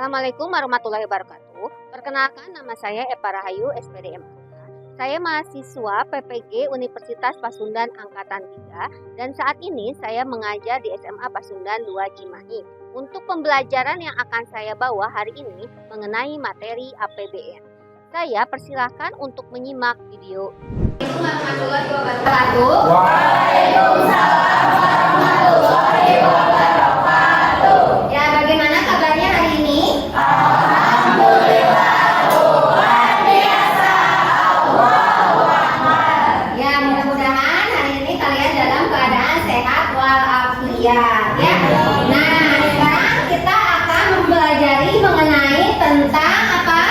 Assalamualaikum warahmatullahi wabarakatuh. Perkenalkan, nama saya Epa Rahayu, SPDM. Saya mahasiswa PPG Universitas Pasundan Angkatan 3 dan saat ini saya mengajar di SMA Pasundan 2 Cimahi. Untuk pembelajaran yang akan saya bawa hari ini mengenai materi APBN. Saya persilahkan untuk menyimak video. Assalamualaikum warahmatullahi wabarakatuh. Waalaikumsalam warahmatullahi wabarakatuh. Ya, bagaimana kabarnya hari ini? Alhamdulillah, luar biasa. Allahu Akbar. Ya, mudah-mudahan hari ini kalian dalam keadaan sehat walafiat ya. Nah, sekarang kita akan mempelajari mengenai tentang apa?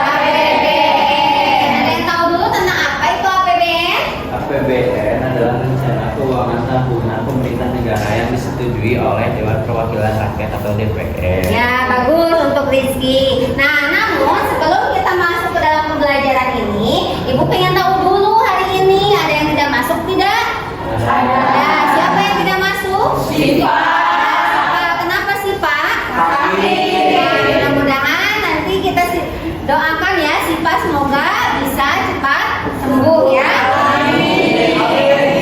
APBN. Ada yang tahu dulu tentang apa itu APBN? APBN adalah rencana keuangan tahunan pemerintah negara yang disetujui oleh Dewan Perwakilan Rakyat atau DPR. Ya, bagus untuk Rizky. Nah, namun sebelum kita masuk ke dalam pembelajaran ini, Ibu pengen tahu dulu hari ini ada yang tidak masuk tidak? Ada. Ya, siapa yang tidak masuk? Sipa. Kenapa sih Pak? Kami. Ya, mudah-mudahan nanti kita doakan ya Sipa semoga bisa cepat sembuh ya.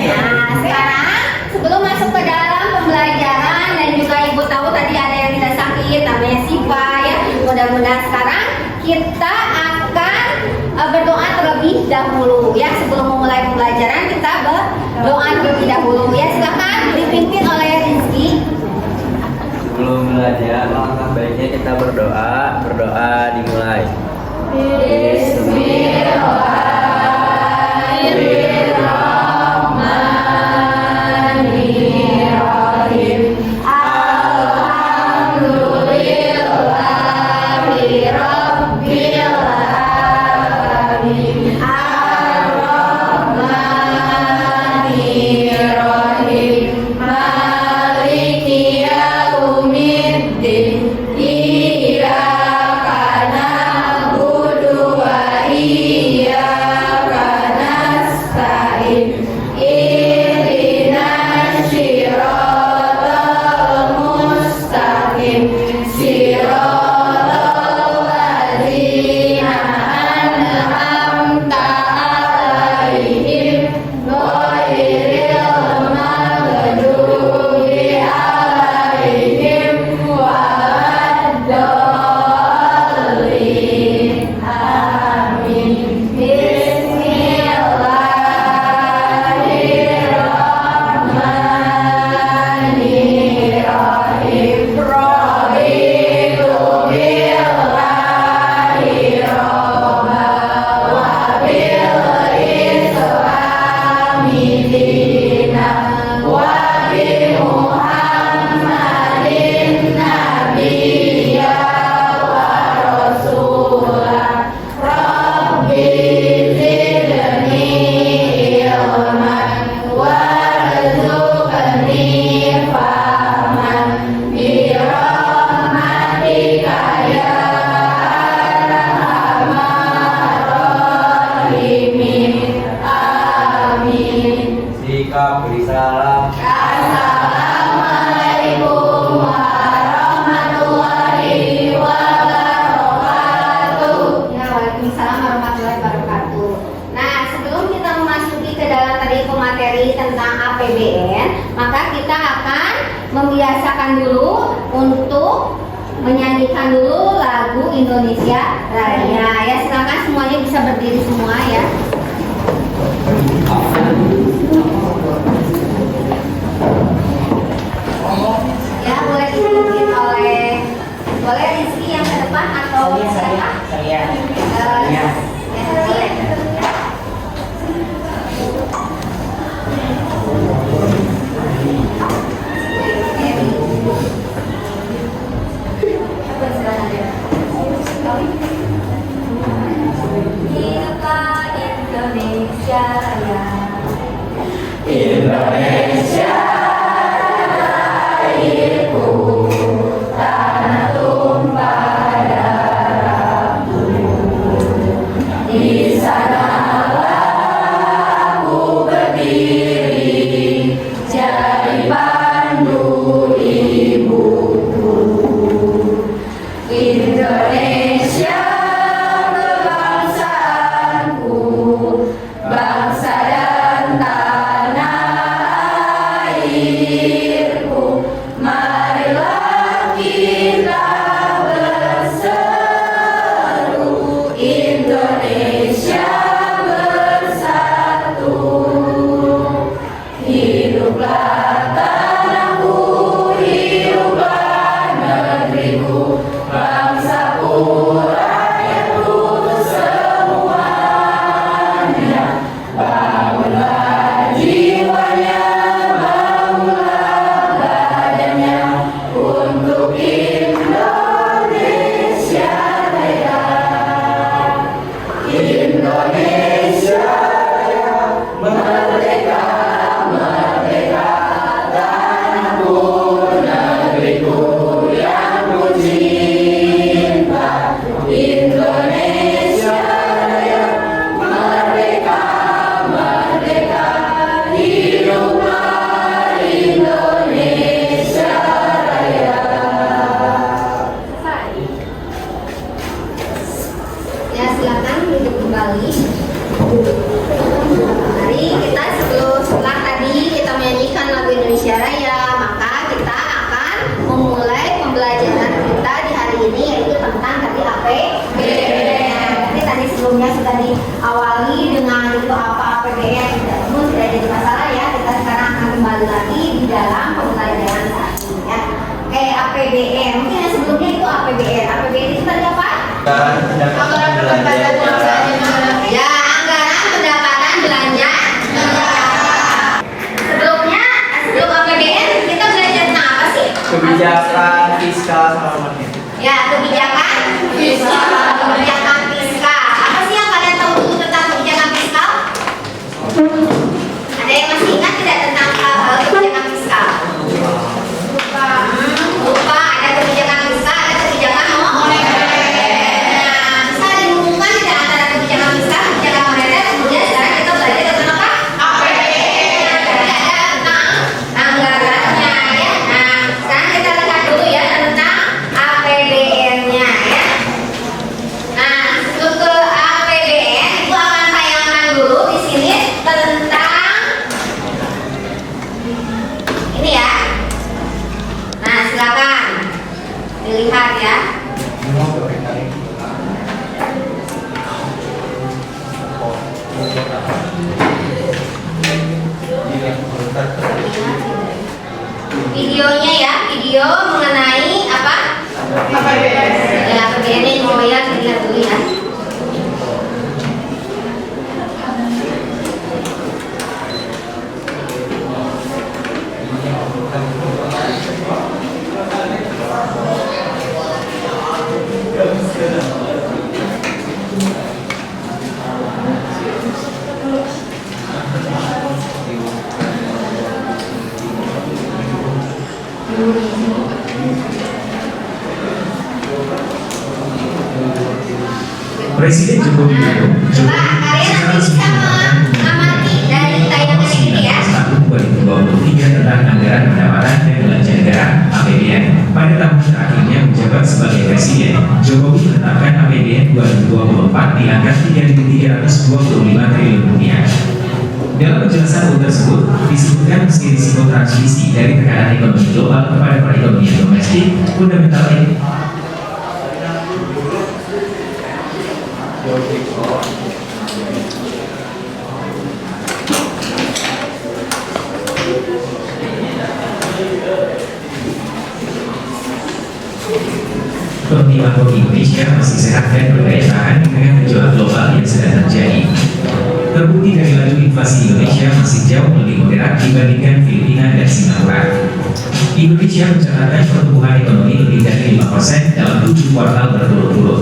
Nah, sekarang sebelum masuk ke dalam pembelajaran dan juga Ibu tahu tadi ada yang tidak sakit namanya Sipa ya. Mudah-mudahan sekarang kita akan berdoa terlebih dahulu ya. Sebelum memulai pembelajaran kita berdoa terlebih dahulu ya. Silakan dipimpin oleh Rizky. Sebelum belajar, alangkah baiknya kita berdoa. Berdoa dimulai. Bismillahirrahmanirrahim. Alhamdulillahirabbil alamin. Ar-Rahmanirrahim. Maliki yaumiddin. Iyyaka na'budu wa iyyaka nasta'in. Ihdinas siratal mustaqim. Siratal ladzina an'amta 'alaihim ghairil maghdubi 'alaihim waladdallin. Amin. Bismillahirrahmanirrahim. Raditu billahi robba wa bil islami dina wa bi Muhammadin nabiyya wa rasulah. Rabbi zidni ilman warzuqni fahman bi rahmatika ya arhamar rahimin. Amin. Sikap salam. Assalamualaikum warahmatullahi wabarakatuh. Ya, waalaikumsalam warahmatullahi wabarakatuh. Nah, sebelum kita memasuki ke dalam tadi pemateri tentang APBN, maka kita akan membiasakan dulu untuk menyanyikan dulu lagu Indonesia Raya. Ya, silakan semuanya bisa berdiri semua ya. Ya, boleh dipimpin boleh Rizky yang ke depan atau siapa? Saya. Ya. Hiduplah Indonesia Raya. Indonesia rayaku, tanah tumpah darahku. Di sanalah aku berdiri, jadi pandu ibuku. Ya, silakan duduk kembali. Mari kita setelah tadi kita menyanyikan lagu Indonesia Raya, maka kita akan memulai pembelajaran kita di hari ini, yaitu tentang tadi APBN. Tadi sebelumnya sudah diawali dengan itu apa APBN, namun tidak jadi masalah ya. Kita sekarang akan kembali lagi di dalam pembelajaran saat ini ya. Oke, APBN. Mungkin yang sebelumnya itu APBN. APBN itu tadi apa? Anggaran pendapatan belanja. Ya, anggaran pendapatan belanja. Sebelumnya, sebelum APBN kita belajar tentang apa sih? Kebijakan fiskal sama moneter. Ya, kebijakan fiskal. Kebijakan fiskal. Apa sih yang kalian tahu dulu tentang kebijakan fiskal? Ada yang masih ingat tidak tentang kebijakan fiskal? Lupa. Ada kebijakan fiskal, ada kebijakan moneter. Bisa dihubungkan tidak antara kebijakan fiskal, kebijakan moneter. Kemudian sekarang kita belajar tentang apa? APBN. Ada tentang anggarannya ya. Nah, sekarang kita lihat dulu ya tentang APBN-nya ya. Nah, sebelum ke APBN, Ibu akan tayangkan dulu di sini tentang ini ya. Nah, silakan dilihat ya. Videonya ya, video mengenai apa? APBN. Ya, APBN-nya coba ya dilihat dulu ya. Presiden Joko Widodo Coba kalian nanti bisa mengamati dari tayangan ini ya. Tahun 2023 tentang anggaran pendapatan dan belanja negara APBN. Pada tahun terakhirnya menjabat sebagai Presiden, Jokowi menetapkan APBN 2024 di angka 3.325 triliun rupiah. Dalam penjelasan UU tersebut disebutkan meski risiko transmisi dari tekanan ekonomi global kepada perekonomian domestik fundamental ekonomi makro Indonesia masih sehat dan berdaya tahan di tengah gejolak global yang sedang terjadi. Terbukti dari laju inflasi Indonesia masih jauh lebih moderat dibandingkan Filipina dan Singapura. Indonesia mencatatkan pertumbuhan ekonomi lebih dari 5% dalam 7 kuartal berturut-turut.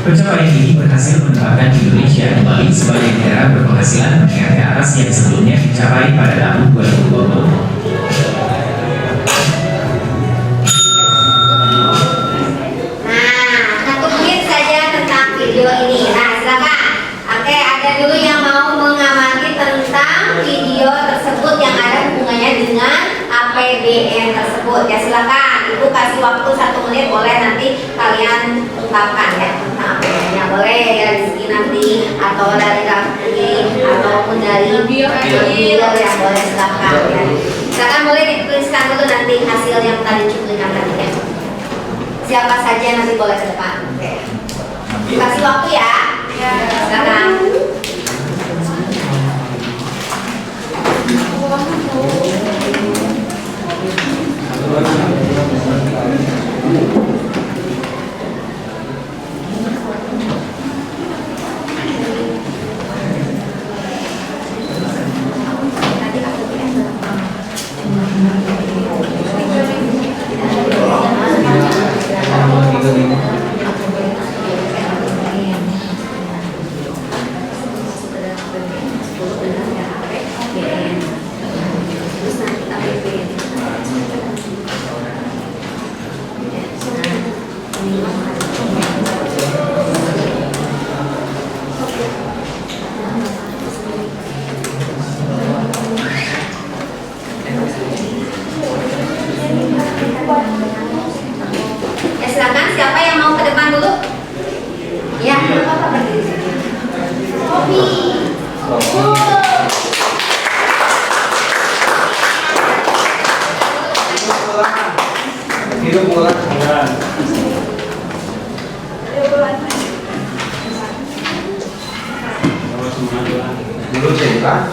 Pencapaian ini berhasil menempatkan Indonesia kembali sebagai negara berpenghasilan menengah ke atas yang sebelumnya dicapai pada tahun 2020. Video ini. Nah, silakan. Oke, ada dulu yang mau mengamati tentang video tersebut yang ada hubungannya dengan APBN tersebut. Ya, silakan. Ibu kasih waktu 1 menit, boleh nanti kalian ungkapkan ya tentang APBN-nya. Boleh ya Rizky nanti atau dari Raffi ataupun dari video yang boleh silakan ya. Silakan boleh dituliskan dulu nanti hasil yang tadi cuplikan tadi ya. Siapa saja nanti boleh ke depan. Oke. Kasih waktu ya. Silakan. Ya silakan, siapa yang mau ke depan dulu? Ya, apa berdiri? Kopi. Hidup bulan. Dulu cerita.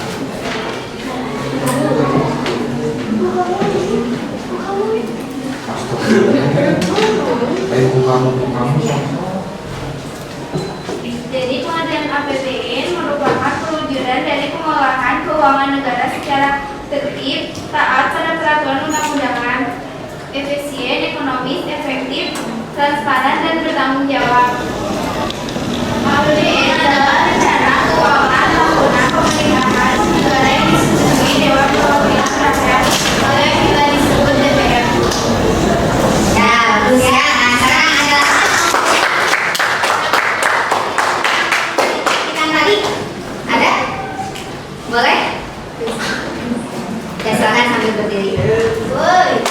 Jadi pengadaan APBN merupakan perwujudan dari pengolahan keuangan negara secara tertib, taat pada peraturan undang-undangan, efisien, ekonomis, efektif, transparan, dan bertanggung jawab. APBN adalah rencana keuangan tahunan pemerintahan negara yang disetujui Dewan Perwakilan Rakyat atau yang kita disebut DPR. Ya, bagus ya. Nah, sekarang ada ikan tadi. Ada? Boleh? Ya, silakan sambil berdiri. Woi.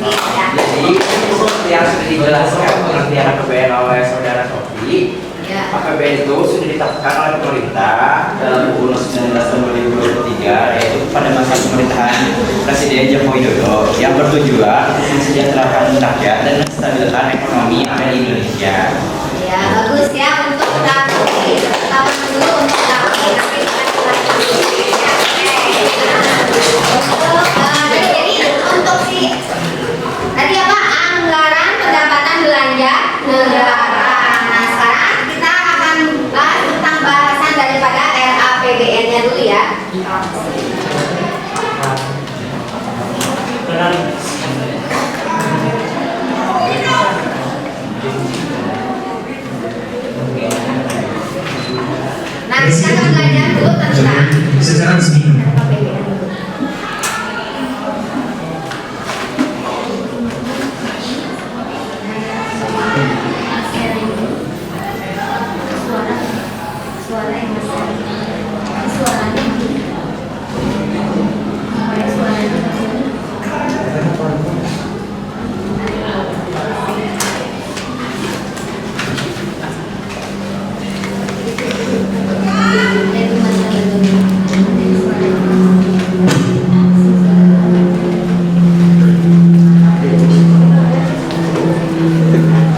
Ya. Jadi seperti yang sudah dijelaskan pengertian APBN oleh saudara Sofi, Ya. APBN itu sudah ditetapkan oleh pemerintah dalam UU 19 tahun 2023, yaitu pada masa pemerintahan Presiden Joko Widodo yang bertujuan untuk mensejahterakan rakyat dan menstabilkan ekonomi yang ada di Indonesia. Ya, bagus ya untuk Dapi. Pertama dulu untuk Dapi, tapi bukan lagi. Jadi untuk si tadi apa? Anggaran pendapatan belanja negara. Nah, sekarang kita akan bahas tentang bahasan daripada RAPBN-nya dulu ya. Nah, kita akan belajar dulu tentang Secara resmi RAPBN. Suara yang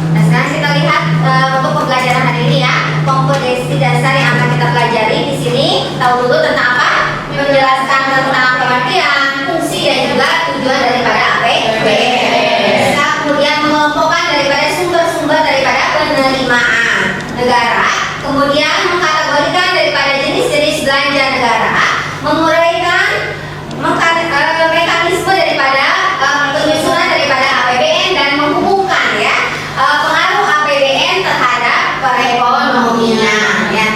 Nah, sekarang kita lihat untuk pembelajaran hari ini ya, kompetensi dasar yang akan kita pelajari di sini. Tahu dulu tentang apa? Menjelaskan tentang pengertian, fungsi dan juga tujuan daripada APBN. Kita kemudian mengelompokkan daripada sumber-sumber daripada penerimaan negara, kemudian mengkategorikan daripada jenis-jenis belanja negara, menguraikan mekanisme daripada penyusunan daripada APBN dan menghubungkan ya pengaruh APBN terhadap perekonomian ya.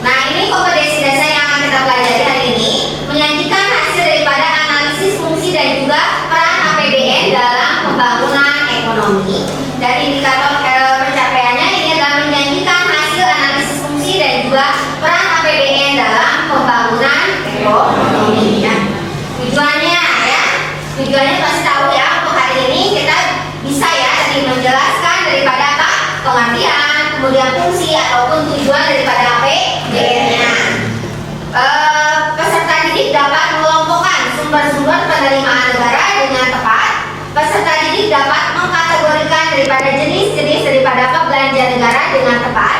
Nah, ini kompetensi dasar yang akan kita pelajari hari ini, menyajikan hasil daripada analisis fungsi dan juga peran APBN dalam pembangunan ekonomi. Dan indikator pencapaiannya ini adalah menjanjikan hasil analisis fungsi dan juga peran APBN dalam pembangunan ekonomi ya. Tujuannya pasti tahu ya, untuk hari ini kita bisa ya tadi menjelaskan daripada apa pengertian, kemudian fungsi ataupun tujuan daripada APBN-nya. Peserta didik dapat mengelompokkan sumber-sumber penerimaan negara dengan tepat. Peserta didik dapat mengkategorikan daripada jenis-jenis daripada apa belanja negara dengan tepat.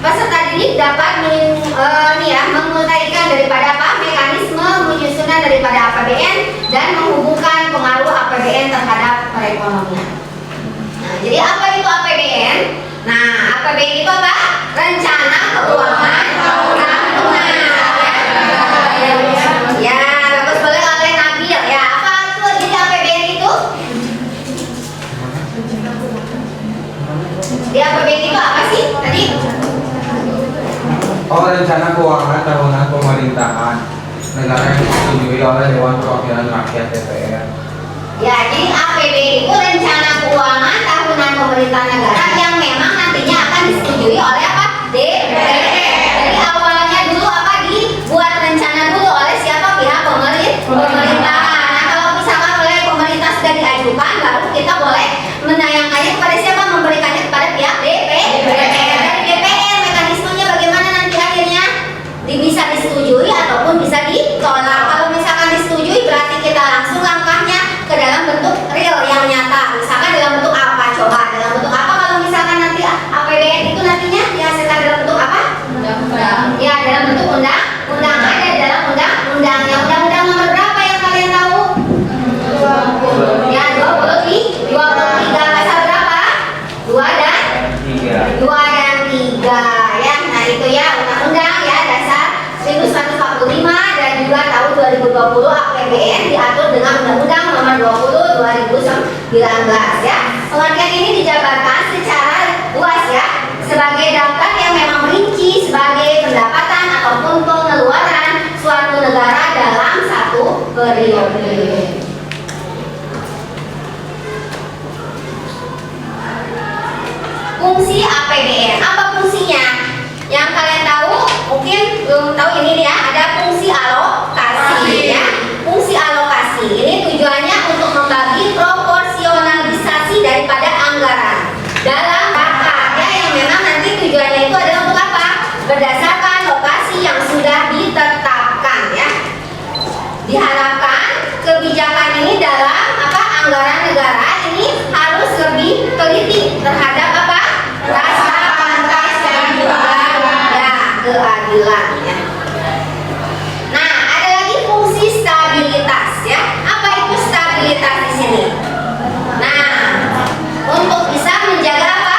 Peserta didik dapat menguraikan daripada apa mekanisme penyusunan daripada APBN dan menghubungkan pengaruh APBN APBN terhadap perekonomian. Nah, jadi apa itu APBN? Nah, APBN itu apa? Rencana keuangan tahunan. Ya, bagus boleh oleh Nabil ya. Apa itu jadi APBN itu? Di APBN itu apa sih tadi? Oh, rencana keuangan tahunan pemerintahan negara yang disetujui oleh Dewan Perwakilan Rakyat DPR. Ya, jadi APBN itu rencana keuangan tahunan pemerintah negara yang memang nantinya akan disetujui oleh apa? DPR. Jadi awalnya dulu apa dibuat rencana dulu oleh siapa? Pihak pemerintahan. Nah, kalau misalkan oleh pemerintah sudah diajukan, baru kita boleh menayangkannya kepada siapa? Memberikannya kepada pihak DPR. Dari DPR mekanismenya bagaimana nanti akhirnya? Bisa disetujui ataupun bisa ditolak. Kalau misalkan disetujui berarti kita langsung langkahnya ke dalam bentuk real yang nyata. Misalkan dalam bentuk apa? Coba dalam bentuk apa? Kalau misalkan nanti APBN itu nantinya dihasilkan dalam bentuk apa? Undang-undang. Ya, dalam bentuk undang-undang. Ada dalam undang-undangnya. Undang-undang nomor berapa yang kalian tahu? 20. Ya, 23 pasal berapa? 2 dan 3 ya. Nah, itu ya undang-undang ya dasar 1945 dan juga tahun 2020 APBN diatur dengan Undang-Undang Nomor 20 2019 ya. Pengertian ini dijabarkan secara luas ya sebagai daftar yang memang merinci sebagai pendapatan ataupun pengeluaran suatu negara dalam satu periode. Fungsi APBN, apa fungsinya? Yang kalian tahu, mungkin belum tahu ini ya, ada fungsi alokasi ya. Fungsi alokasi ini tujuannya untuk membagi proporsionalisasi daripada anggaran dalam rangka ya, yang memang nanti tujuannya itu adalah untuk apa? Berdasarkan lokasi yang sudah ditetapkan ya. Diharapkan kebijakan ini dalam apa? Anggaran negara ini harus lebih teliti terhadap apa? Rasa pantas dan juga keadilan ya. Nah, ada lagi fungsi stabilitas ya. Apa itu stabilitas di sini? Nah, untuk bisa menjaga apa?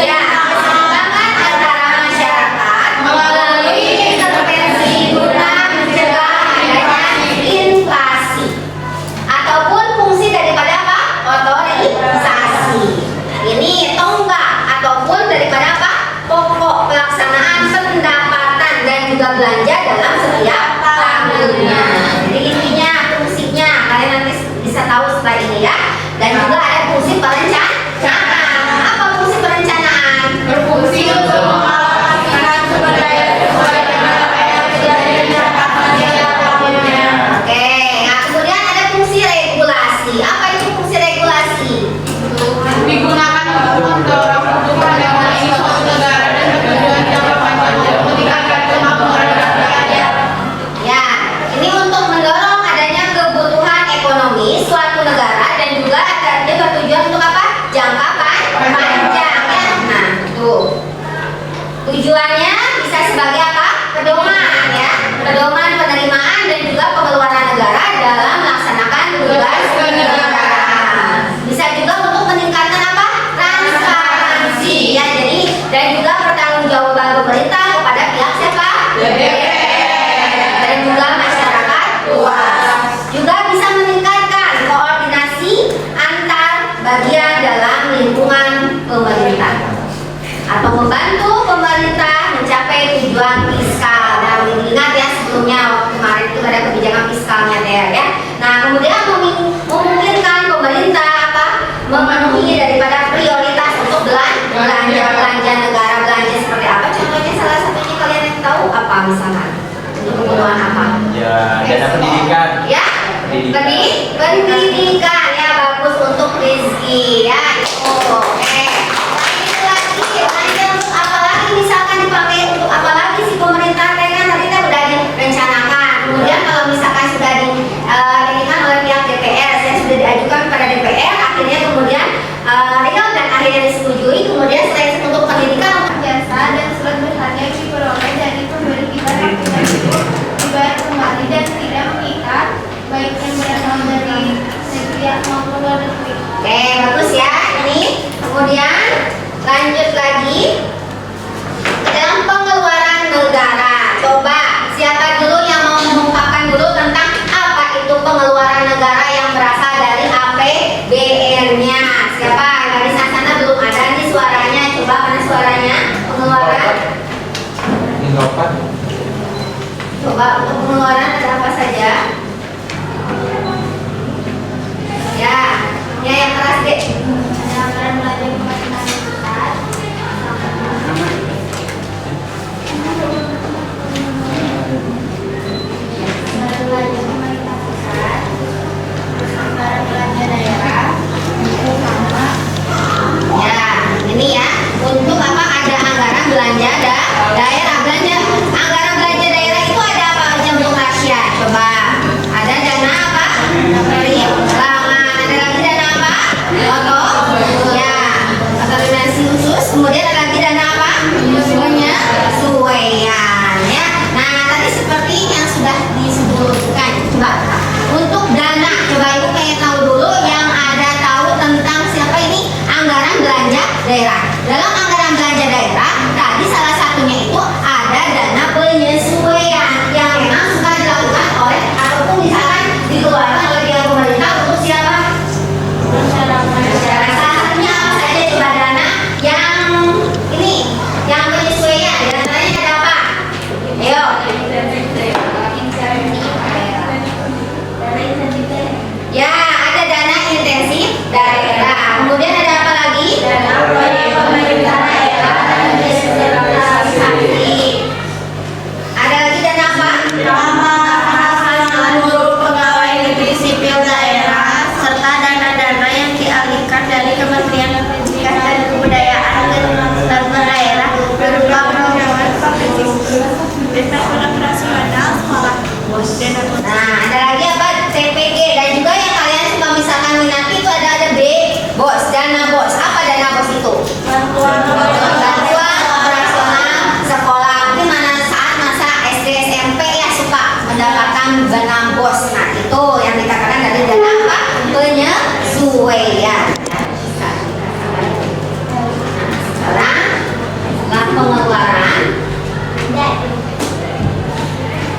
Ya, keseimbangan antara masyarakat melalui intervensi guna mencegah adanya inflasi ataupun fungsi daripada apa? Otorisasi. Ini tonggak ataupun daripada apa? Pokok pelaksanaan pendapatan dan juga belanja dalam setiap tahunnya. Jadi intinya fungsinya kalian nanti bisa tahu setelah ini ya. Dan juga ada fungsi perencanaan. Apa fungsi perencanaan? Berfungsi untuk mengalokasikan sumber daya sesuai dengan apa yang sudah direncanakan setiap tahunnya. Oke, nah kemudian ada fungsi regulasi. Apa itu fungsi regulasi? Digunakan untuk mendorong pertumbuhan ekonomi suatu negara dan bertujuan jangka panjang untuk meningkatkan kemampuan rakyat. Ya, ini untuk mendorong adanya kebutuhan ekonomi suatu negara dan juga dia bertujuan untuk apa? Jangka panjang ya. Nah, tuh. Tujuannya bisa sebagai apa? Pedoman ya. Pedoman penerimaan dan juga pengeluaran negara dalam melaksanakan tugas kenegaraan. Bisa juga untuk meningkatkan apa? Transparansi ya. Jadi dan juga pertanggungjawaban pemerintah kepada pihak siapa? Dan juga masyarakat luas. Juga bisa meningkatkan koordinasi antar bagian dalam lingkungan pemerintah atau membantu pemerintah mencapai tujuan fiskal. Nah, ingat ya sebelumnya waktu kemarin itu ada kebijakan fiskalnya ya. Nah, kemudian memungkinkan pemerintah apa? Memenuhi daripada prioritas untuk belanja negara. Belanja seperti apa? Contohnya salah satunya kalian yang tahu apa misalkan? Untuk kebutuhan apa? Ya, dana pendidikan. Ya, pendidikan ya, bagus untuk rezeki ya. Oke. Itu lagi belanja untuk apa lagi misalkan dipakai untuk apa lagi sih pemerintah kan tadi kita udah direncanakan. Kemudian kalau misalkan sudah diinginkan oleh pihak DPR, saya sudah diajukan kepada DPR, akhirnya kemudian real dan akhirnya disetujui. Kemudian selain untuk pendidikan, untuk Jasa dan surat berharga yang diperoleh dari pemberi ibarat itu dibayar kembali dan tidak mengikat baik yang berasal dari negeri Oke, bagus ya ini. Kemudian lanjut lagi dalam pengeluaran negara. Coba siapa dulu yang mau mengungkapkan dulu tentang apa itu pengeluaran negara yang berasal dari APBN-nya? Siapa? Dari sana belum ada nih suaranya. Coba mana suaranya? Pengeluaran. Indropat. Coba untuk pengeluaran ada apa saja? Ya yang keras deh. Ini ya, untuk apa ada anggaran belanja daerah belanja. Anggaran belanja daerah itu ada apa aja untuk rahasia? Coba. Ada dana apa? Pelangan. Ada lagi dana apa? Ya, otorisasi khusus. Kemudian ada lagi dana apa? Penyesuaian. Ya. Nah, tadi seperti yang sudah disebutkan. Coba. Untuk dana, coba ibu pengen tahu dulu yang ada tahu tentang siapa ini anggaran belanja daerah. Dalam anggaran belanja daerah, tadi salah satunya itu ada dana penyesuaian yang memang sudah dilakukan oleh ataupun misalkan dikeluarkan oleh pihak pemerintah untuk siapa? Masyarakat. Salah satunya apa saja coba dana yang ini, yang penyesuaian. Dananya ada apa? Ayo. Ya, ada dana intensif daerah. Kemudian ada apa lagi? Dana pemerintah daerah dan desentralisasi. Ada lagi dana apa? Seluruh pegawai negeri sipil daerah serta dana-dana yang dialihkan dari Kementerian Pendidikan dan Kebudayaan ke lembaga daerah berupa program operasional sekolah. Nah, ada lagi apa? TPG dan juga yang kalian suka misalkan minati itu ada B, BOS, dana BOS. Apa dana BOS itu? Bantuan operasional sekolah. Mungkin mana saat masa SD SMP ya suka mendapatkan dana BOS. Nah, itu yang dikatakan dari dana apa? Penyesuaian. Sekarang pengeluaran.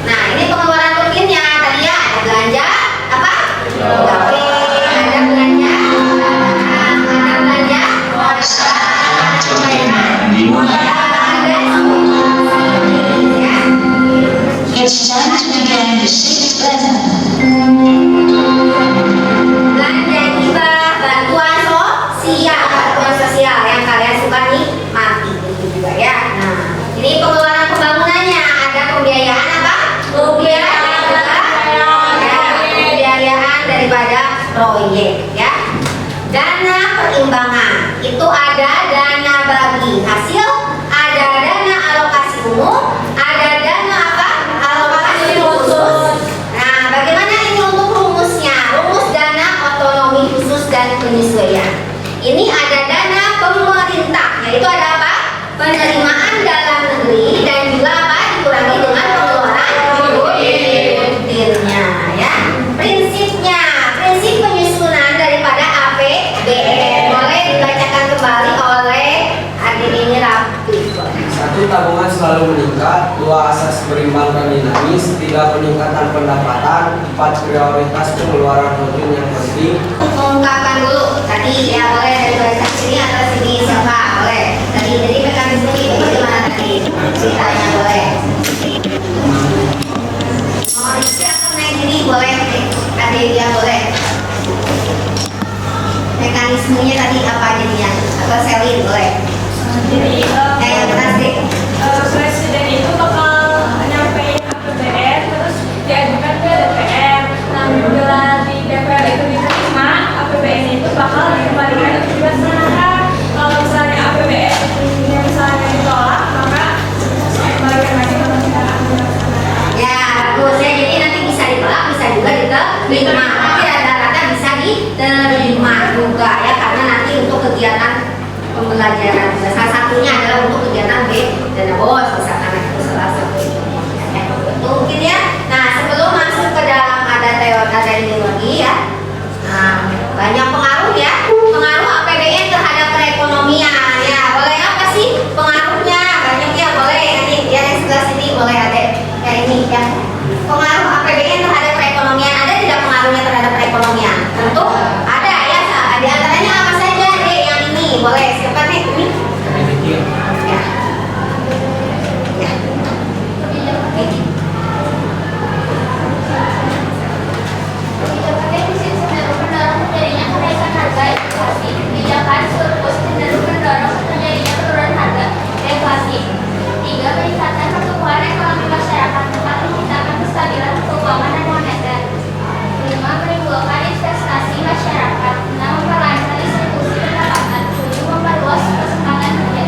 Nah, ini pengeluaran rutinnya tadi ya, ada belanja apa? Gawe, ada belanja, It's time to begin the sixth lesson. belanja hibah, bantuan sosial yang kalian suka nikmati itu juga ya. Nah, ini pengeluaran pembangunannya ada pembiayaan apa? Pembiayaan daripada proyek ya. Dana perimbangan itu ada dana bagi hasil, ada dana alokasi umum, ada dana apa? Alokasi khusus. Nah, bagaimana ini untuk rumusnya? Rumus dana otonomi khusus dan penyesuaian. Ini ada dana pemerintah, yaitu ada apa? Penerimaan dalam negeri dan juga apa? Dikurangi dengan pengeluaran rutinnya ya. Prinsipnya, prinsip penyusunan daripada APBN boleh dibacakan kembali oleh adik ini Rafi. 1. Tabungan selalu meningkat. 2. Asas berimbang dan dinamis. 3. Peningkatan pendapatan. 4. Prioritas pengeluaran rutin yang penting. Mengungkapkan dulu tadi ya, boleh dari baca sini atau sini siapa boleh. Tadi jadi mekanisme itu bagaimana tadi? Ceritanya boleh. Mau isi atau naik ini boleh. Tadi dia boleh. Mekanismenya tadi apa jadinya? Atau selin boleh. Jadi Yang beras deh. presiden itu bakal nyampein APBN terus diajukan ke DPR. Nah, bila di DPR itu diterima, APBN itu bakal dikembalikan untuk dilaksanakan. Kalau misalnya APBN itu misalnya ditolak, maka kembalikan lagi ke pemerintah. Ya, bagus ya. Jadi nanti bisa ditolak, bisa juga diterima. Tapi rata-rata bisa diterima juga ya, karena nanti untuk kegiatan pembelajaran salah satunya adalah untuk kegiatan B dana BOS misalkan itu salah satu contohnya ya. Itu mungkin ya. Nah, sebelum masuk ke dalam ada teori ada ini lagi ya. Nah, banyak pengaruh ya. Pengaruh APBN terhadap perekonomian. Ya, boleh apa sih pengaruhnya? Banyak ya, boleh. Nanti ya yang sebelah sini boleh ada. Ya ini ya. Pengaruh APBN terhadap perekonomian, ada tidak pengaruhnya terhadap perekonomian? Tentu ada ya. Di antaranya apa saja? Yang ini boleh. Siapa nih? Ini. Ya. Ya. Kebijakan defisit cenderung mendorong terjadinya kenaikan harga inflasi. Kebijakan surplus cenderung mendorong terjadinya penurunan harga deflasi. 3. Meningkatkan pertumbuhan ekonomi masyarakat. 4. Menciptakan kestabilan keuangan dan moneter. 5. Menimbulkan investasi masyarakat. 6. Memperlancar distribusi pendapatan. 7. Memperluas kesempatan kerja.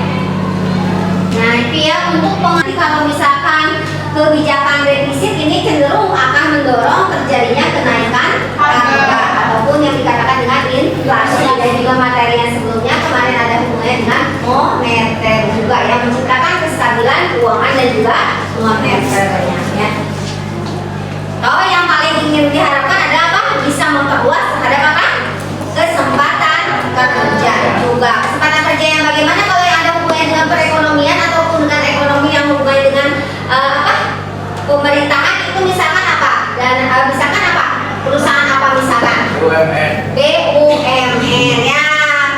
Nah, itu ya untuk pengertian kalau misalkan kebijakan defisit ini cenderung akan mendorong terjadinya kenaikan harga ataupun yang dikatakan dengan inflasi, dan juga materi yang sebelumnya kemarin ada hubungannya dengan moneter juga yang menciptakan kestabilan keuangan dan juga moneternya ya. Kalau yang paling ingin diharapkan adalah apa? Bisa memperluas terhadap apa? Kesempatan kerja juga. Kesempatan kerja yang bagaimana kalau yang ada hubungannya dengan perekonomian ataupun dengan ekonomi yang hubungannya dengan apa? Pemerintahan itu misalkan apa? Dan misalkan apa? Perusahaan apa misalkan? BUMN. BUMN ya.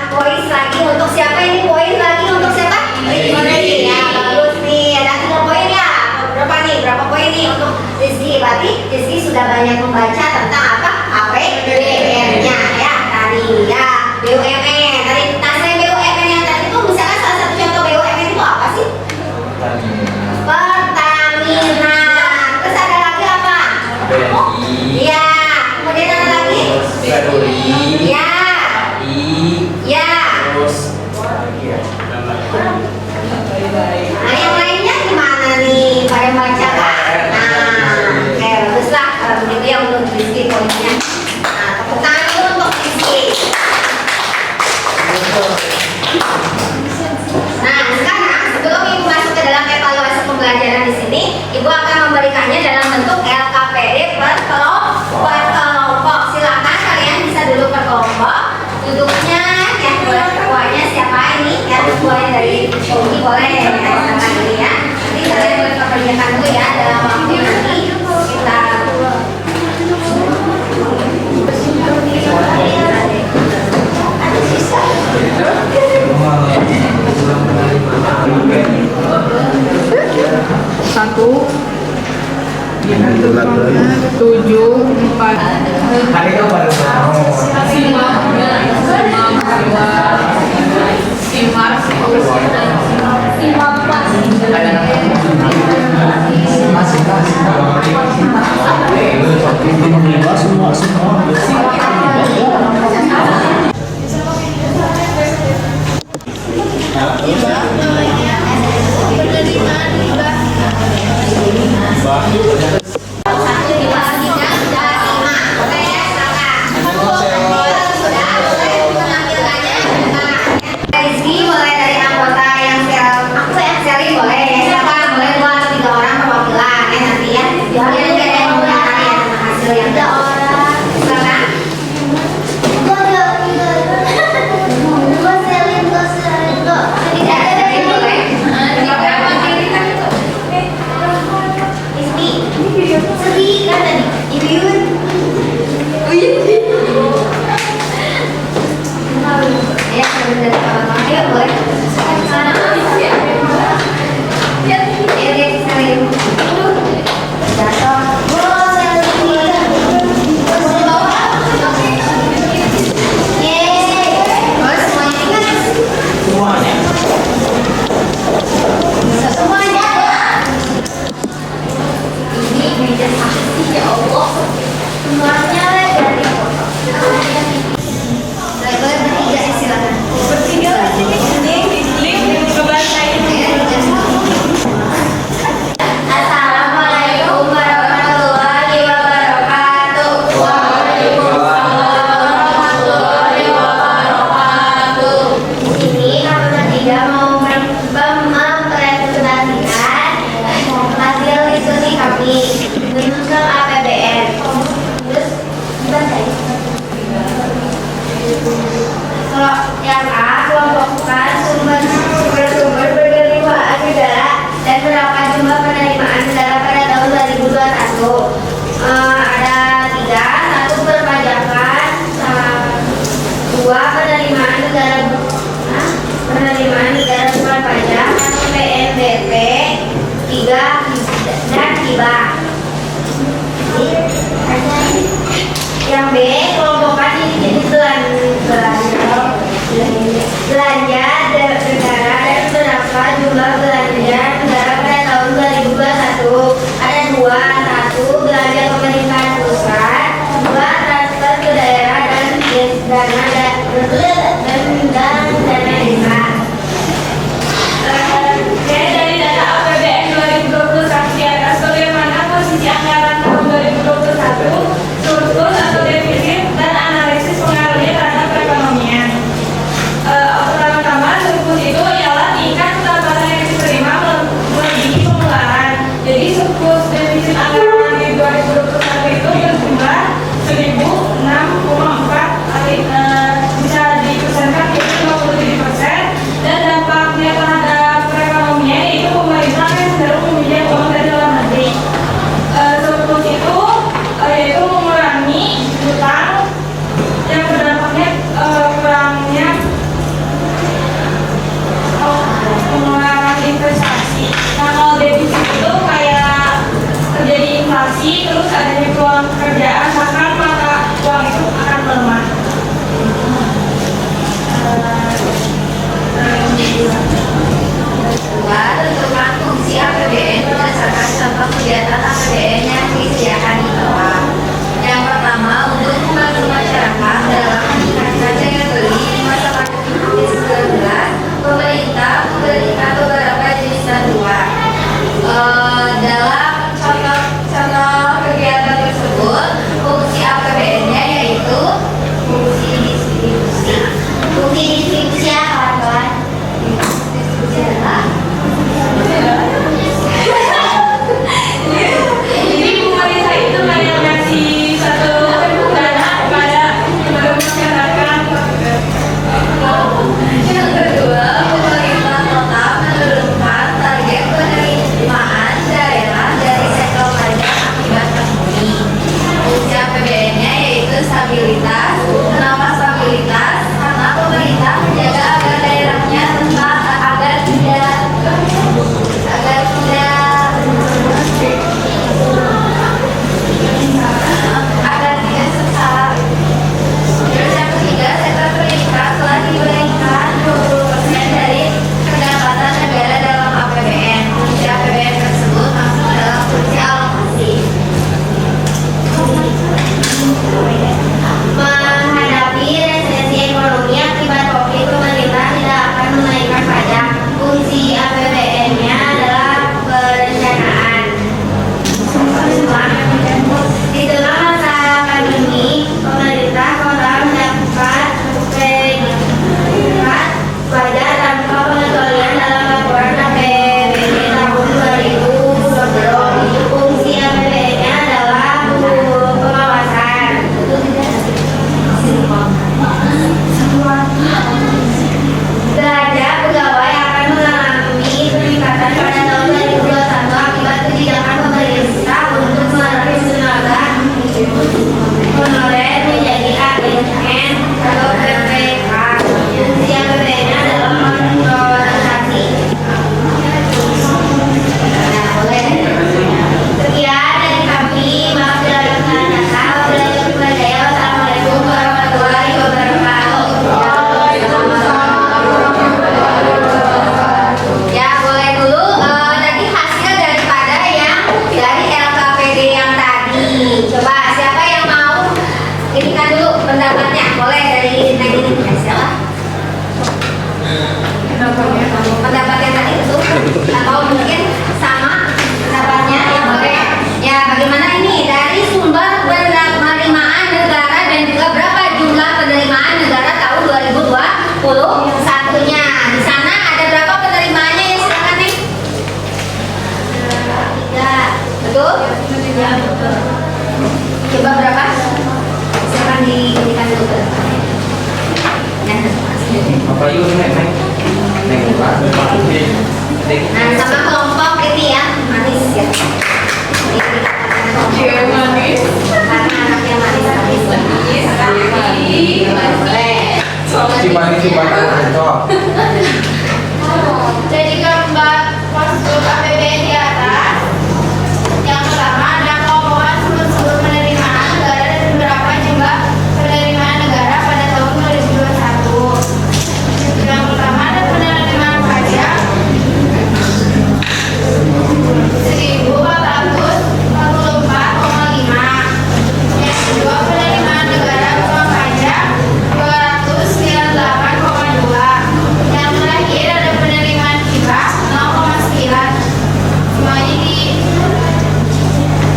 Poin lagi untuk siapa ini? Poin lagi untuk siapa? Rizky ya, bagus nih. Ada 3 poin ya. Berapa nih? Berapa poin nih untuk Rizky? Berarti Rizky sudah banyak membaca tentang apa? APBN-nya ya tadi ya. BUMN tadi. Nah, selain BUMN yang tadi itu misalkan salah satu contoh BUMN itu apa sih? Pertamina. Terus ada lagi apa? BNI, Ya. Kemudian ada lagi? Peduli, Ya. Ya. terus Nah, yang lainnya gimana nih? Pada baca kan? Nah, oke, baguslah kalau begitu ya untuk Rizky poinnya. Nah, tepuk tangan dulu untuk Rizky. Nah, sekarang sebelum Ibu masuk ke dalam evaluasi pembelajaran di sini, Ibu akan memberikannya dalam bentuk LKPD per kelompok. Silakan kalian bisa duduk per kelompok. Duduknya yang ketuanya siapa ini? Yang ketuanya dari Ogi boleh ya, silakan dulu ya. Nanti kalian boleh pekerjakan dulu ya dalam waktu nanti kita. Satu, 7, 4, Hari itu baru Satu dibagi 3 sudah 5. Oke ya, silakan. Yang A, kelompokkan sumber-sumber penerimaan negara dan berapa jumlah penerimaan negara pada tahun 2021. Ada 3, 1 perpajakan, 2 penerimaan negara bukan pajak atau PNBP, 3 dan hibah. Yang B, kelompokkan jenis belanja negara dan berapa jumlah belanja negara pada tahun 2021. Ada 2, 1 belanja pemerintahan pusat, 2 transfer ke daerah dan dana desa. Dari data APBN 2021 di atas, bagaimana posisi anggaran tahun 2021, surplus atau defisit, dan analisis pengaruhnya terhadap perekonomian. Pertama-tama, surplus itu ialah tingkat pendapatan yang diterima melebihi pengeluaran. Jadi surplus defisit anggaran di 2021 itu berjumlah 1.006,4, bisa dipersenkan yaitu 57%, dan dampaknya terhadap perekonomian yaitu pemerintah yang cenderung meminjam uang dari dalam negeri. Surplus itu yaitu mengurangi utang yang berdampaknya kurangnya pengeluaran investasi. Nah, kalau defisit itu kayak terjadi inflasi, terus adanya peluang pekerjaan, maka uang itu akan melemah. Kedua, tentukan fungsi APBN berdasarkan contoh kegiatan APBN yang disediakan di bawah. Yang pertama, untuk membantu masyarakat dalam meningkatkan daya beli di masa pandemi COVID-19, pemerintah memberikan beberapa jenis bantuan. Dalam contoh kegiatan tersebut, fungsi APBN-nya yaitu fungsi distribusi. Fungsi distribusi apa, kawan? Distribusi adalah Jadi pemerintah itu kayak ngasih satu dana kepada masyarakat. yang kedua, pemerintah total menurunkan target penerimaan daerah dari sektor pajak akibat pandemi. Fungsi APBN-nya yaitu stabilitas. Kenapa stabilitas? Karena pemerintah menjaga agar daerahnya tetap agar tidak sesat. Terus yang ketiga, sektor pendidikan telah diberikan 20% dari pendapatan negara dalam APBN. Fungsi APBN tersebut masuk dalam fungsi alokasi. Menghadapi resesi ekonomi akibat COVID, pemerintah tidak akan menaikkan pajak. Fungsi APBN-nya adalah perencanaan. Di tengah masa pandemi, pemerintah kota mendapat predikat pajak tanpa pengecualian dalam laporan APBN tahun 2020. Fungsi APBN-nya adalah pengawasan. Belanja pegawai akan mengalami peningkatan pada tahun 2021 akibat kebijakan pemerintah untuk merevisi tenaga honorer menjadi ASN atau PPK. Fungsi APBN-nya adalah kontrolasi. Sekian dari kami, maaf bila ada kesalahan kata. Wassalamualaikum warahmatullahi wabarakatuh. Ya, boleh dulu tadi hasil daripada yang dari LKPD yang tadi. Coba siapa yang mau berikan dulu pendapatnya? Boleh dari Nagini. Ya, siapa? Pendapatnya tadi itu atau mungkin sama pendapatnya ya, boleh. Ya, bagaimana ini dari sumber penerimaan negara dan juga berapa jumlah penerimaan negara tahun 2021-nya. Di sana ada berapa penerimaannya ya, silakan nih. 3, betul? Ya, betul. Coba berapa? Silakan diberikan dulu. Ya, Apa yuk nek bukan. Nah, sama kelompok ini ya, manis ya. Iya manis. Karena anaknya manis. Boleh. Si manis cocok. Jadi gambar masuk APBN di atas. Yang pertama ada kelompokan sumber-sumber penerimaan negara dan beberapa jumlah penerimaan negara pada tahun 2021. Yang pertama ada penerimaan pajak 1.444,5. Yang kedua penerimaan negara uang pajak 298,2. Yang terakhir ada penerimaan hibah 0,9. Semuanya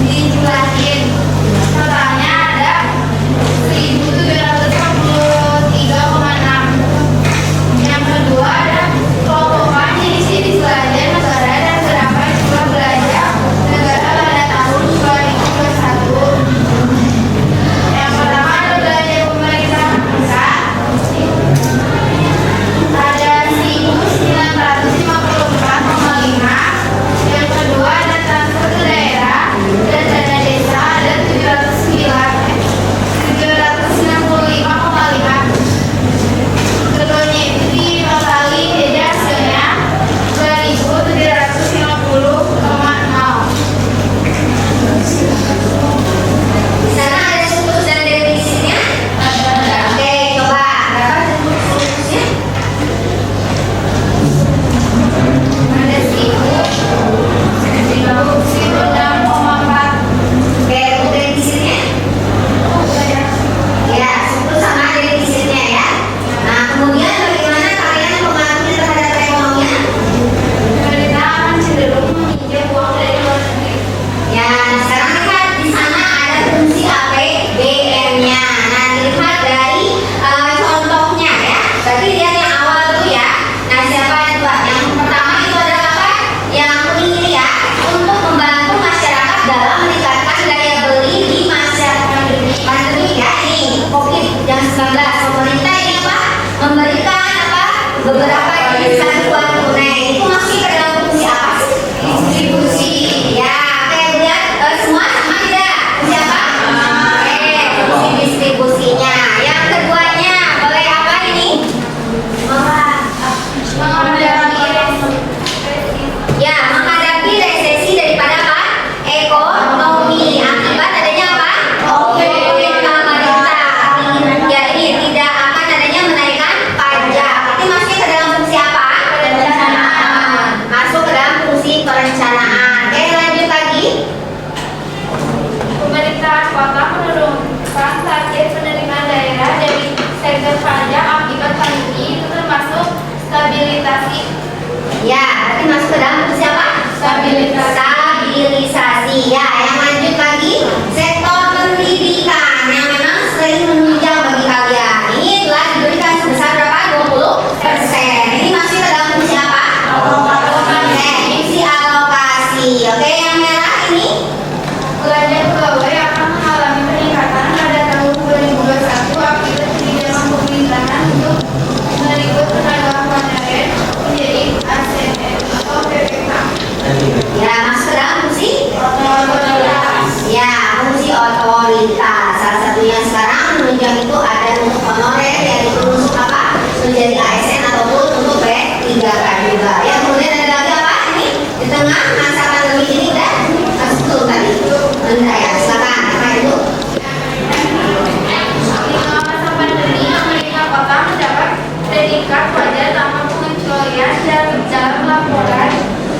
dijumlahin. Totalnya ada 1.753,6. Yang kedua ada kelompokan jenis-jenis belanja negara dan berapa jumlah belanja negara pada tahun 2021. Yang pertama ada belanja pemerintah pusat ada 1.954,5. Yang kedua ada transfer ke daerah dan dana desa ada 765,5. Keduanya itu ditotali jadi hasilnya 2.750,0. Di sana ada surplus dan defisitnya? Oke, coba berapa surplusnya? Ada 1.6,4. Oke, untuk defisitnya? Ya, surplus sama defisitnya ya. Nah, kemudian bagaimana kalian mempengaruhi terhadap perekonomian? Pemerintah akan cenderung meminjam uang dari luar negeri. Ya, sekarang lihat di sana ada fungsi APBN-nya. Nah, dilihat dari contohnya ya. Berarti lihat yang awal dulu ya. Nah, siapa yang coba? Yang pertama itu adalah apa? Yang ini ya, untuk membantu masyarakat dalam meningkatkan daya beli di masa pandemi ya. Ini COVID-19. Pemerintah ini apa? Memberikan apa? Beberapa jenis bantuan tunai. Itu masih ke dalam fungsi apa sih? Distribusi. Ya, oke, lihat semua sama tidak? Fungsi apa? Oke, fungsi distribusinya. Yang keduanya, boleh apa ini? Ya, menghadapi resesi daripada apa? Ekonomi. Akibat adanya apa? Pemerintah. Ya, ini tidak akan adanya menaikkan pajak. Ini masih ke dalam fungsi apa? Perencanaan. Masuk ke dalam fungsi perencanaan. Oke, lanjut lagi. Pemerintah kota menurunkan target penerimaan daerah dari sektor pajak akibat pandemi itu termasuk stabilisasi. Ya, berarti masuk ke dalam fungsi apa? Stabilisasi. Ya, yang lanjut lagi sektor pendidikan yang memang sering menunjang bagi kalian. Ini telah diberikan sebesar berapa? 20%. Ini masih ke dalam fungsi apa? Oke, fungsi alokasi. Oke, yang merah ini Belanja pegawai akan mengalami peningkatan pada tahun 2021 akibat kebijakan pemerintahan untuk merekrut tenaga honorer menjadi ASN atau PPK. ya masuk ke dalam fungsi Otoritas. ya fungsi otoritas. Salah satunya sekarang menunjang itu ada untuk honorer yang itu untuk apa? Menjadi ASN ataupun untuk P3K juga. Ya, kemudian ada lagi apa ini di tengah masa pandemi ini udah masuk tuh tadi. Enggak ya, silakan apa itu? Di tengah masa pandemi, pemerintah kota mendapat predikat wajar tanpa pengecualian dalam laporan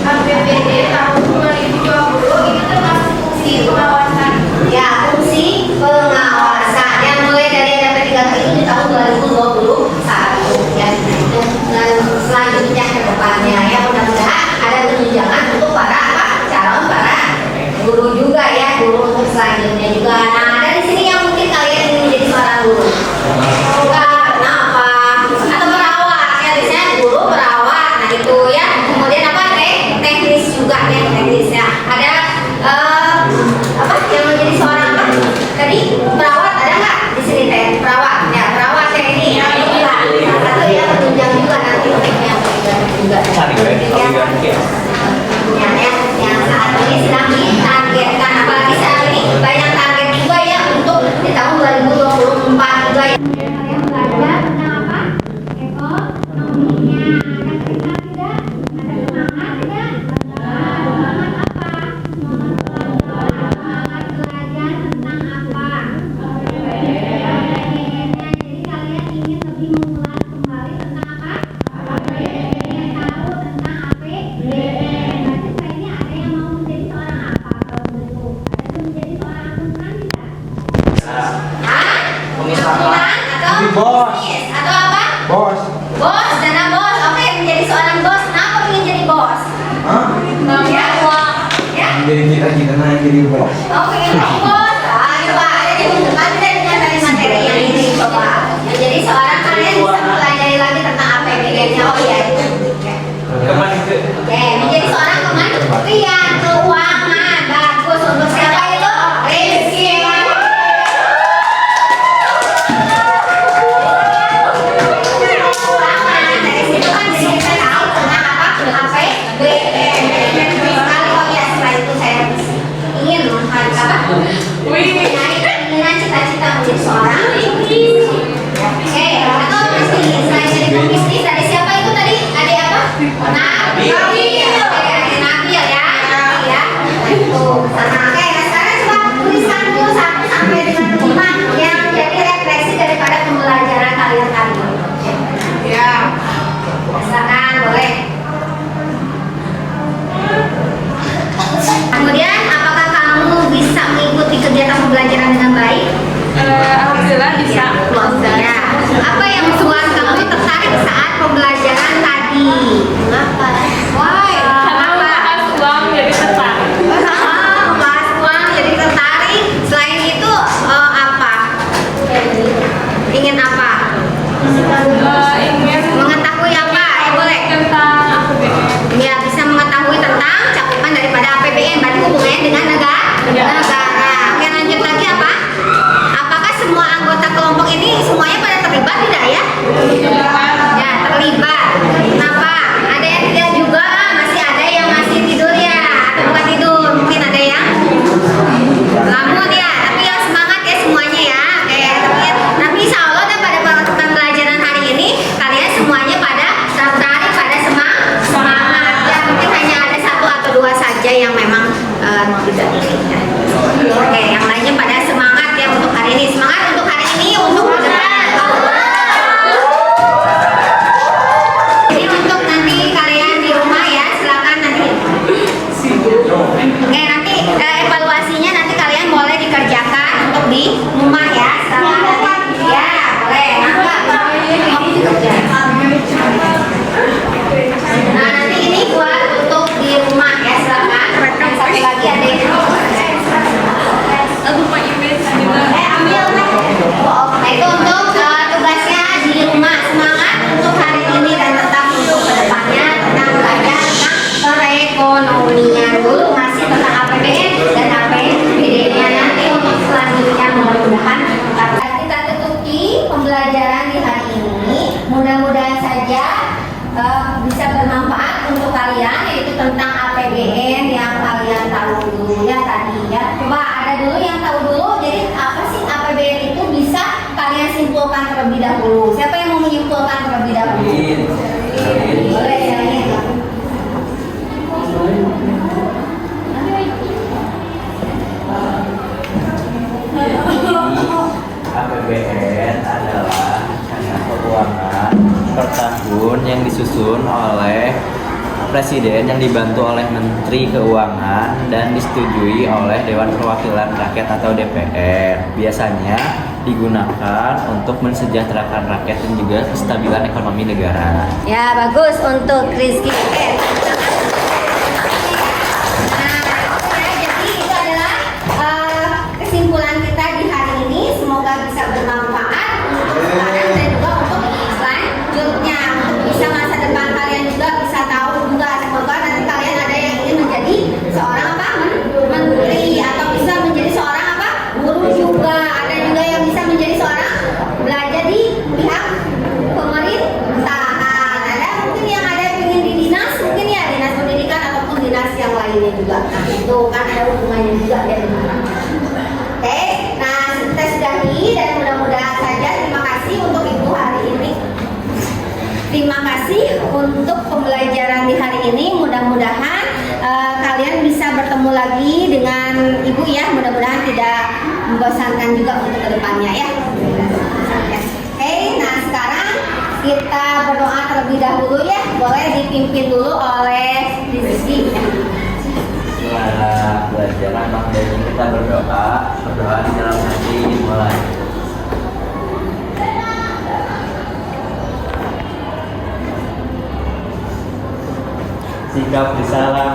APBD tahun 2020. Ini termasuk fungsi pengawasan. Ya, fungsi pengawasan yang mulai dari ada P3K itu di tahun 2021 ya. Itu selanjutnya ke depannya ya, mudah-mudahan ada penunjangan untuk para apa? Calon para guru juga ya, guru untuk selanjutnya juga. Nah, dari sini yang mungkin kalian ingin menjadi seorang guru. Kenapa? Atau perawat ya, biasanya guru perawat. Nah, itu ya. Kemudian apa? Teknis juga ya, teknis ya. Ada apa yang menjadi seorang apa? Tadi perawat ada nggak di sini teh? Perawat ya, perawat ya ini ya. pengusaha, atau Jadi bos. bisnis, atau apa? Bos. Bos, dana bos. Oke, menjadi seorang bos. Kenapa ingin jadi bos? Hah? Ya, ya. Jadi kita naik jadi bos. Oh, pengen jadi bos. Coba ada di depan dengan materi yang ini coba. Jadi seorang kalian bisa mempelajari lagi tentang APBN-nya. Oh iya. Oke, menjadi seorang kementerian keuangan. Bagus untuk siapa itu? Rizky. Dari situ kan jadi kita tahu tentang apa? APBN. Sekali oh ya setelah itu saya ingin dengan cita-cita menjadi seorang oke, atau bisnis. Selain jadi pebisnis, dari siapa itu tadi? Ada apa? Nabil. Ada Nabil ya. Ya. Itu sama. Oke, nah sekarang coba tuliskan dulu 1 sampai dengan 5 yang jadi refleksi daripada pembelajaran kalian tadi. Ya. Silakan, boleh. Kemudian, apakah kamu bisa mengikuti kegiatan pembelajaran dengan baik? Alhamdulillah bisa. Ya. Apa yang membuat kamu tertarik saat pembelajaran tadi? Kenapa? Why? Karena membahas uang jadi tertarik. Membahas uang jadi tertarik. Selain itu apa? Ingin apa? Ingin Mengetahui apa? Boleh. tentang APBN. Ya, bisa mengetahui tentang cakupan daripada APBN. Berarti hubungannya dengan negara. Oke, lanjut lagi apa? Apakah semua anggota kelompok ini semuanya pada terlibat tidak ya? Ya, terlibat. Kenapa? Ada yang tidak juga, masih ada yang masih tidur ya. Atau bukan tidur, mungkin ada yang lamun ya. Tapi yang semangat ya semuanya ya. Oke, tapi insya Allah dan pada pembelajaran hari ini kalian semuanya pada tertarik, pada semangat. Ya, mungkin hanya ada 1 atau 2 saja yang memang tidak. Oke, yang lainnya pada semangat ya untuk hari ini. Semangat untuk hari ini, untuk ke depan. Jadi untuk nanti kalian di rumah ya, silakan nanti. Oke, nanti evaluasinya nanti kalian boleh dikerjakan untuk di rumah ya. Silakan. Ya, boleh. Nah, nanti ini buat untuk di rumah ya, silakan. Satu lagi ada yang Lupa email ambil nah itu untuk tugasnya di rumah. Semangat untuk hari ini dan tetap untuk kedepannya tentang belajar tentang perekonomian dulu, masih tentang APBN dan APBD-nya nanti untuk selanjutnya. Mudah-mudahan kita tutupi pembelajaran di hari ini. Mudah-mudahan saja bisa bermanfaat untuk kalian, yaitu tentang APBN yang kalian tahu dulu ya tadi ya. Coba ada dulu yang tahu dulu. Jadi apa sih APBN itu, bisa kalian simpulkan terlebih dahulu. Siapa yang mau menyimpulkan terlebih dahulu? Boleh ya. APBN adalah rencana keuangan per tahun yang disusun oleh Presiden yang dibantu oleh Menteri Keuangan dan disetujui oleh Dewan Perwakilan Rakyat atau DPR. Biasanya digunakan untuk mensejahterakan rakyat dan juga kestabilan ekonomi negara. Ya, bagus untuk Rizky. Jadi itu adalah kesimpulan kita di hari ini. Semoga bisa bermanfaat untuk kalian dan juga untuk selanjutnya. Untuk bisa masa depan kalian juga bisa tahu juga. Semoga nanti kalian ada yang ingin menjadi seorang apa? Menteri, atau bisa menjadi seorang apa? Guru juga. Ada juga yang bisa menjadi seorang belajar di pihak pemerintahan. Ada mungkin yang ada ingin di dinas, mungkin ya dinas pendidikan ataupun dinas yang lainnya juga. Nah itu kan ada hubungannya juga ya teman-teman. Oke, nah kita sudahi dan mudah-mudahan saja. Terima kasih untuk Ibu hari ini. Terima kasih untuk pembelajaran di hari ini. Mudah-mudahan kalian bisa bertemu lagi dengan Ibu ya. Mudah-mudahan tidak membosankan juga untuk kedepannya ya. Oke, nah sekarang kita berdoa terlebih dahulu ya. Boleh dipimpin dulu oleh Rizky. Setelah belajar Bang Denny, kita berdoa di dalam hati dimulai. Sikap bersalah.